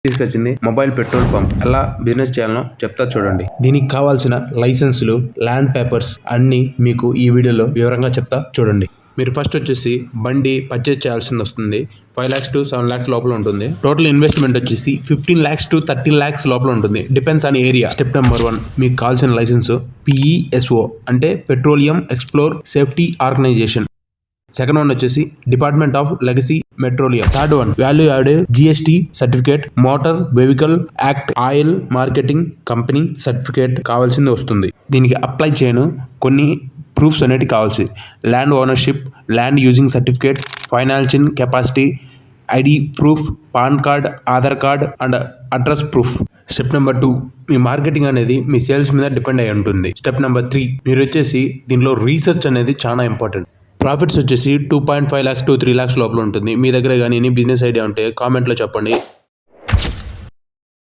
తీసుకొచ్చింది mobile petrol pump. ఎలా business చేయాలనో చెప్తా చూడండి. దీనికి కావాల్సిన లైసెన్సులు, ల్యాండ్ పేపర్స్ అన్ని మీకు ఈ వీడియోలో వివరంగా చెప్తా చూడండి. మీరు ఫస్ట్ వచ్చేసి బండి పర్చేజ్ చేయాల్సింది వస్తుంది. 5 lakhs to 7 lakhs లోపల ఉంటుంది. టోటల్ ఇన్వెస్ట్మెంట్ వచ్చేసి 15 lakhs to 30 lakhs లోపల ఉంటుంది. Depends on area. Step number 1, మీకు కావాల్సిన లైసెన్స్ PESO అంటే petroleum explore safety organisation. Second one వచ్చేసి department of legacy metrology. Third one value added GST certificate, motor vehicle act, oil marketing company certificate కావాల్సింది వస్తుంది. దీనికి apply చేయను కొన్ని proofs అనేవి కావాల్సి. Land ownership, land using certificate, financial capacity, ID proof, PAN card, Aadhaar card and address proof. Step number 2, మీ marketing అనేది మీ sales మీద డిపెండ్ అయి ఉంటుంది. స్టెప్ నెంబర్ 3, మీరు వచ్చేసి దీనిలో రీసెర్చ్ అనేది చాలా ఇంపార్టెంట్. ప్రాఫిట్స్ వచ్చేసి 2.5 lakhs to 3 lakhs లోపల ఉంటుంది. మీ దగ్గర కానీ బిజినెస్ ఐడియా ఉంటే కామెంట్లో చెప్పండి.